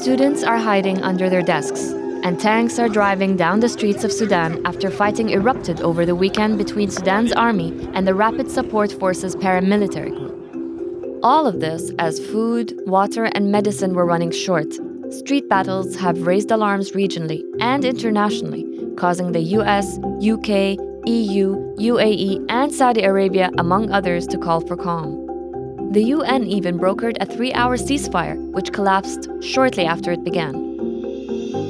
Students are hiding under their desks, and tanks are driving down the streets of Sudan after fighting erupted over the weekend between Sudan's army and the Rapid Support Forces paramilitary group. All of this as food, water, and medicine were running short. Street battles have raised alarms regionally and internationally, causing the US, UK, EU, UAE, and Saudi Arabia, among others, to call for calm. The UN even brokered a 3-hour ceasefire, which collapsed shortly after it began.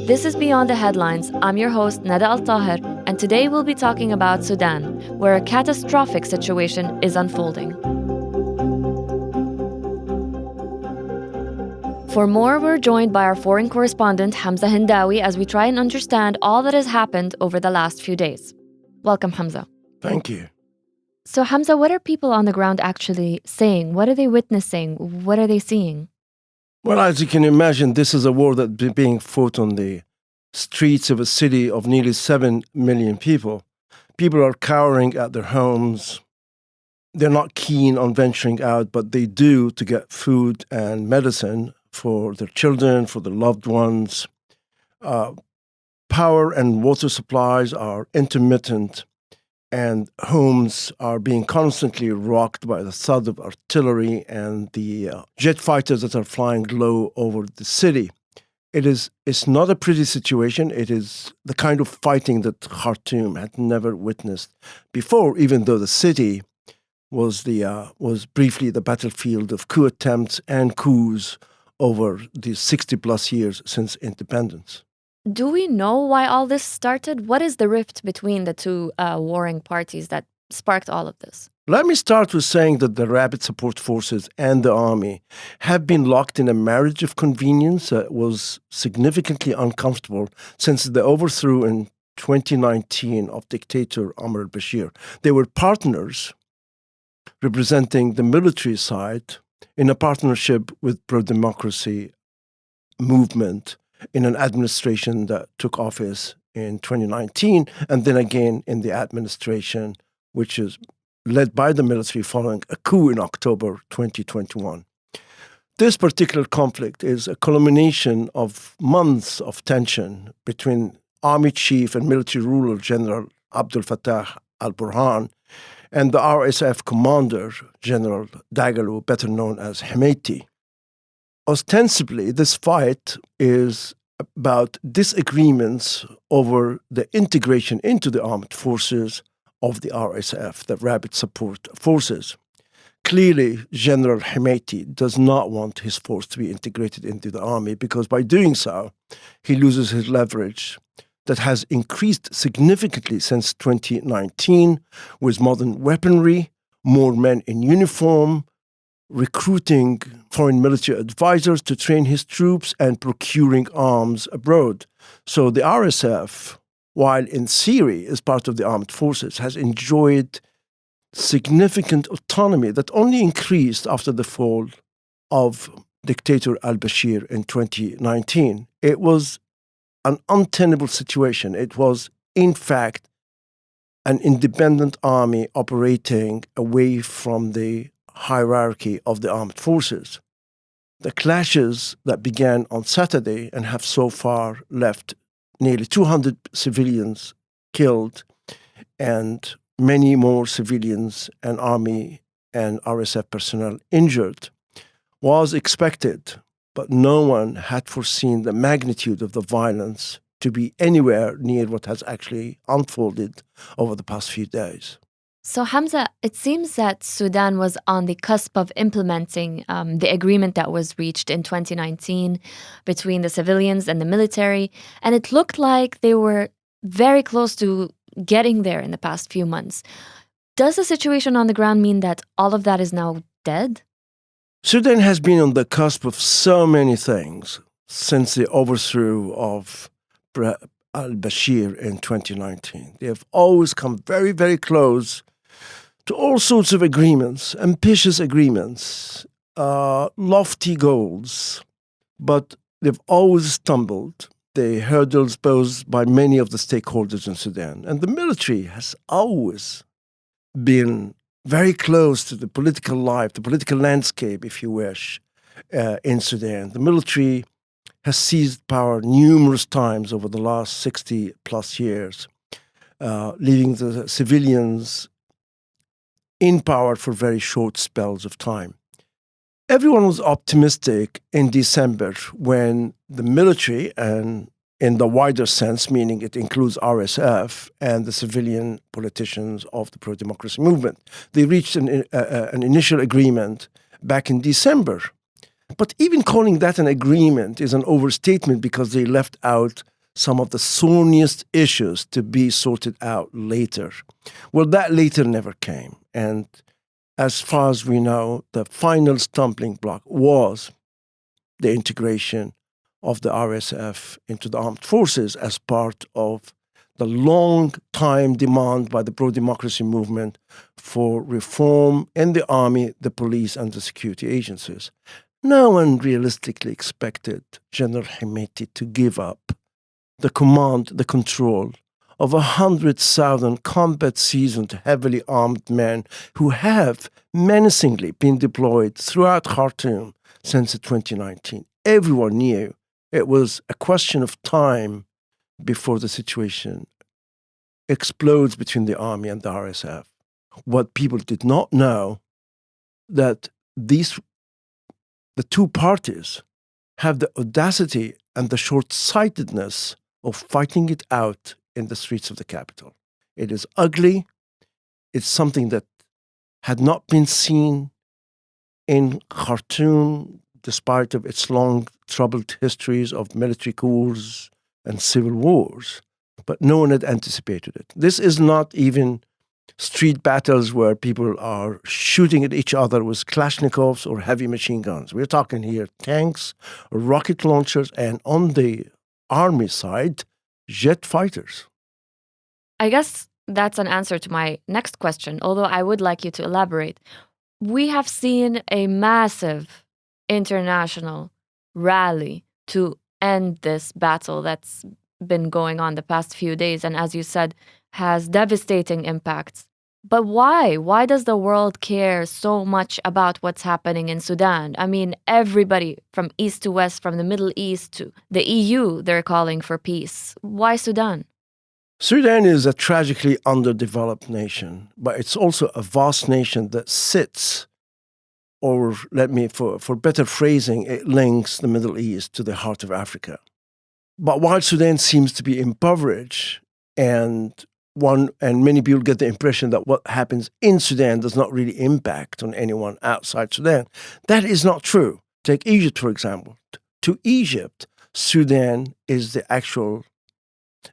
This is Beyond the Headlines. I'm your host, Nada AlTaher, and today we'll be talking about Sudan, where a catastrophic situation is unfolding. For more, we're joined by our foreign correspondent, Hamza Hendawi, as we try and understand all that has happened over the last few days. Welcome, Hamza. Thank you. So, Hamza, what are people on the ground actually saying? What are they witnessing? What are they seeing? Well, as you can imagine, this is a war that's being fought on the streets of a city of nearly 7 million people. People are cowering at their homes. They're not keen on venturing out, but they do to get food and medicine for their children, for their loved ones. Power and water supplies are intermittent, and homes are being constantly rocked by the thud of artillery and the jet fighters that are flying low over the city. It's not a pretty situation. It is the kind of fighting that Khartoum had never witnessed before, even though the city was briefly the battlefield of coup attempts and coups over the 60-plus years since independence. Do we know why all this started? What is the rift between the two warring parties that sparked all of this? Let me start with saying that the Rapid Support Forces and the army have been locked in a marriage of convenience that was significantly uncomfortable since the overthrow in 2019 of dictator Omar al-Bashir. They were partners representing the military side in a partnership with pro-democracy movement in an administration that took office in 2019, and then again in the administration which is led by the military following a coup in October 2021. This particular conflict is a culmination of months of tension between Army Chief and Military Ruler General Abdel Fattah al-Burhan and the RSF Commander, General Dagalo, better known as Hemeti. Ostensibly, this fight is about disagreements over the integration into the armed forces of the RSF, the Rapid Support Forces. Clearly, General Hemeti does not want his force to be integrated into the army because by doing so, he loses his leverage that has increased significantly since 2019 with modern weaponry, more men in uniform, recruiting foreign military advisors to train his troops, and procuring arms abroad. So the RSF, while in theory is part of the armed forces, has enjoyed significant autonomy that only increased after the fall of dictator al-Bashir in 2019. It was an untenable situation. It was, in fact, an independent army operating away from the hierarchy of the armed forces. The clashes that began on Saturday and have so far left nearly 200 civilians killed and many more civilians and army and RSF personnel injured was expected, but no one had foreseen the magnitude of the violence to be anywhere near what has actually unfolded over the past few days. So, Hamza, it seems that Sudan was on the cusp of implementing the agreement that was reached in 2019 between the civilians and the military, and it looked like they were very close to getting there in the past few months. Does the situation on the ground mean that all of that is now dead? Sudan has been on the cusp of so many things since the overthrow of al-Bashir in 2019. They have always come very, very close to all sorts of agreements, ambitious agreements, lofty goals, but they've always stumbled. The hurdles posed by many of the stakeholders in Sudan. And the military has always been very close to the political life, the political landscape, if you wish, in Sudan. The military has seized power numerous times over the last 60 plus years, leaving the civilians in power for very short spells of time. Everyone was optimistic in December when the military, and in the wider sense, meaning it includes RSF and the civilian politicians of the pro-democracy movement, they reached an initial agreement back in December. But even calling that an agreement is an overstatement because they left out some of the thorniest issues to be sorted out later. Well, that later never came. And as far as we know, the final stumbling block was the integration of the RSF into the armed forces as part of the long-time demand by the pro-democracy movement for reform in the army, the police, and the security agencies. No one realistically expected General Hemeti to give up the command, the control of 100,000 combat-seasoned, heavily armed men who have menacingly been deployed throughout Khartoum since 2019. Everyone knew it was a question of time before the situation explodes between the army and the RSF. What people did not know, that the two parties have the audacity and the short-sightedness of fighting it out in the streets of the capital. It is ugly. It's something that had not been seen in Khartoum, despite of its long troubled histories of military coups and civil wars. But no one had anticipated it. This is not even street battles where people are shooting at each other with Kalashnikovs or heavy machine guns. We're talking here tanks, rocket launchers, and on the army side, jet fighters. I guess that's an answer to my next question, although I would like you to elaborate. We have seen a massive international rally to end this battle that's been going on the past few days, and as you said, has devastating impacts. But why? Why does the world care so much about what's happening in Sudan? I mean, everybody from east to west, from the Middle East to the EU, they're calling for peace. Why Sudan? Sudan is a tragically underdeveloped nation, but it's also a vast nation that sits, or for better phrasing, it links the Middle East to the heart of Africa. But while Sudan seems to be impoverished, and many people get the impression that what happens in Sudan does not really impact on anyone outside Sudan, that is not true. Take Egypt, for example. To Egypt, Sudan is the actual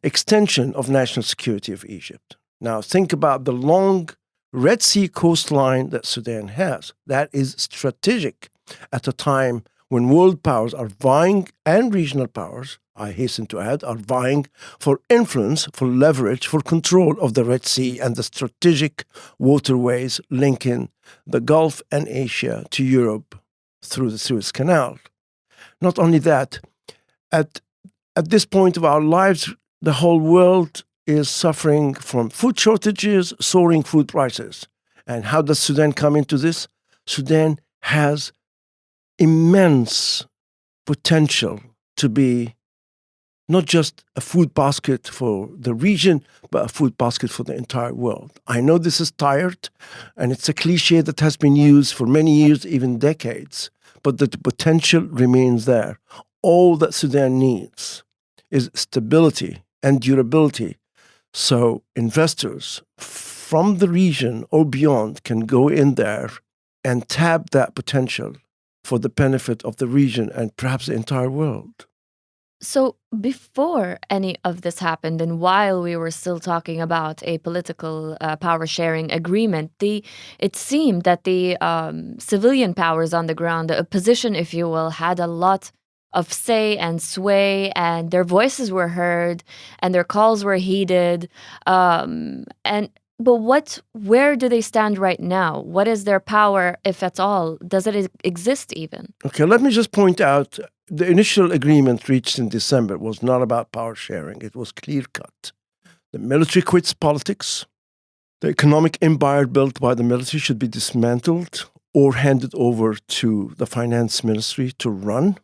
extension of national security of Egypt. Now, think about the long Red Sea coastline that Sudan has. That is strategic at a time when world powers are vying, and regional powers, I hasten to add, are vying for influence, for leverage, for control of the Red Sea and the strategic waterways linking the Gulf and Asia to Europe through the Suez Canal. Not only that, at this point of our lives, the whole world is suffering from food shortages, soaring food prices. And how does Sudan come into this? Sudan has immense potential to be not just a food basket for the region, but a food basket for the entire world. I know this is tired, and it's a cliche that has been used for many years, even decades, but the potential remains there. All that Sudan needs is stability and durability, so investors from the region or beyond can go in there and tap that potential for the benefit of the region and perhaps the entire world. So before any of this happened, and while we were still talking about a political power-sharing agreement, it seemed that the civilian powers on the ground, the opposition, if you will, had a lot of say and sway, and their voices were heard, and their calls were heeded. But where do they stand right now? What is their power, if at all? Does it exist even? Okay, let me just point out the initial agreement reached in December was not about power sharing. It was clear-cut. The military quits politics. The economic empire built by the military should be dismantled or handed over to the finance ministry to run.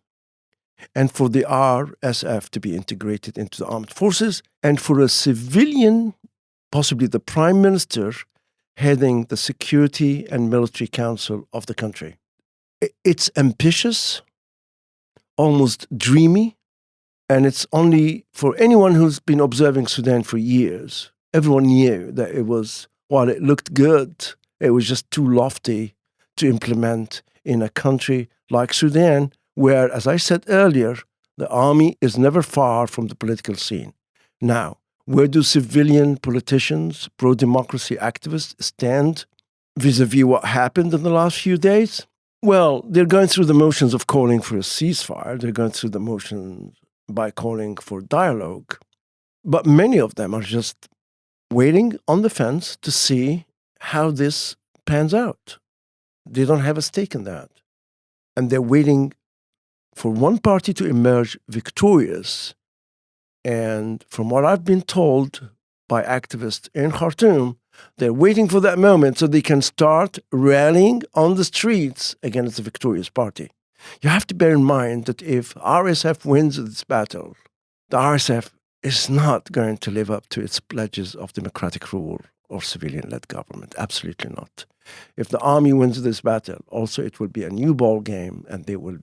and for the RSF to be integrated into the armed forces, and for a civilian, possibly the prime minister, heading the Security and Military Council of the country. It's ambitious, almost dreamy, and it's only for anyone who's been observing Sudan for years. Everyone knew that it was, while it looked good, it was just too lofty to implement in a country like Sudan, where, as I said earlier, the army is never far from the political scene. Now, where do civilian politicians, pro-democracy activists stand vis-a-vis what happened in the last few days? Well, they're going through the motions of calling for a ceasefire. They're going through the motions by calling for dialogue. But many of them are just waiting on the fence to see how this pans out. They don't have a stake in that. And they're waiting for one party to emerge victorious. And from what I've been told by activists in Khartoum, they're waiting for that moment so they can start rallying on the streets against the victorious party. You have to bear in mind that if RSF wins this battle, the RSF is not going to live up to its pledges of democratic rule or civilian-led government. Absolutely not. If the army wins this battle, also it will be a new ball game, and they will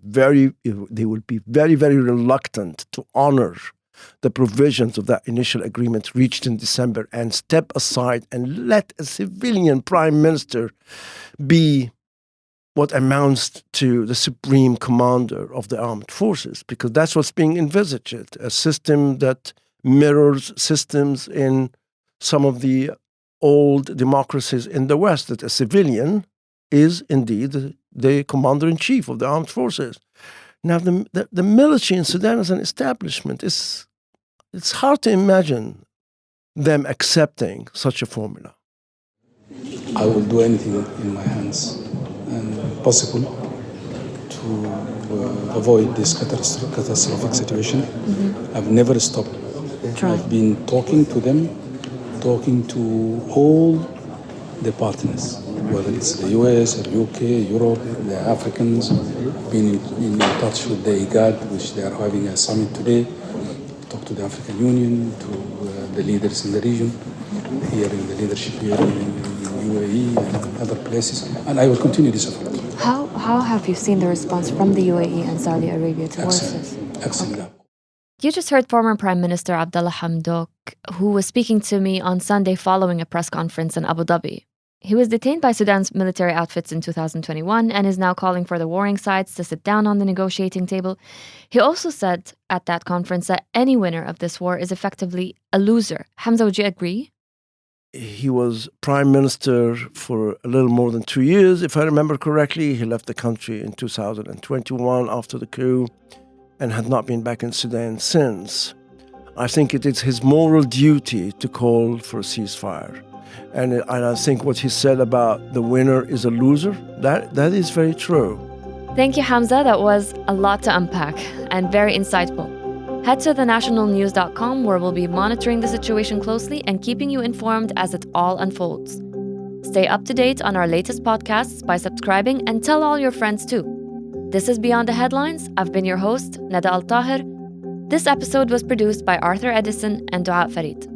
be very, very reluctant to honor the provisions of that initial agreement reached in December and step aside and let a civilian prime minister be what amounts to the supreme commander of the armed forces, because that's what's being envisaged, a system that mirrors systems in some of the old democracies in the West, that a civilian is indeed the commander-in-chief of the armed forces. Now, the military in Sudan as an establishment, it's hard to imagine them accepting such a formula. I will do anything in my hands and possible to avoid this catastrophic situation. Mm-hmm. I've never stopped. I've been talking to them, talking to all the partners, whether it's the US or UK, Europe, the Africans, been in touch with the IGAD, which they are having a summit today, talk to the African Union, to the leaders in the region, here in the leadership here in UAE and other places, and I will continue this effort. How have you seen the response from the UAE and Saudi Arabia towards this? Excellent. Okay. You just heard former Prime Minister Abdullah Hamdok, who was speaking to me on Sunday following a press conference in Abu Dhabi. He was detained by Sudan's military outfits in 2021 and is now calling for the warring sides to sit down on the negotiating table. He also said at that conference that any winner of this war is effectively a loser. Hamza, would you agree? He was prime minister for a little more than 2 years, if I remember correctly. He left the country in 2021 after the coup and had not been back in Sudan since. I think it is his moral duty to call for a ceasefire. And I think what he said about the winner is a loser, that is very true. Thank you, Hamza. That was a lot to unpack and very insightful. Head to thenationalnews.com, where we'll be monitoring the situation closely and keeping you informed as it all unfolds. Stay up to date on our latest podcasts by subscribing, and tell all your friends too. This is Beyond the Headlines. I've been your host, Nada AlTaher. This episode was produced by Arthur Edison and Dua Farid.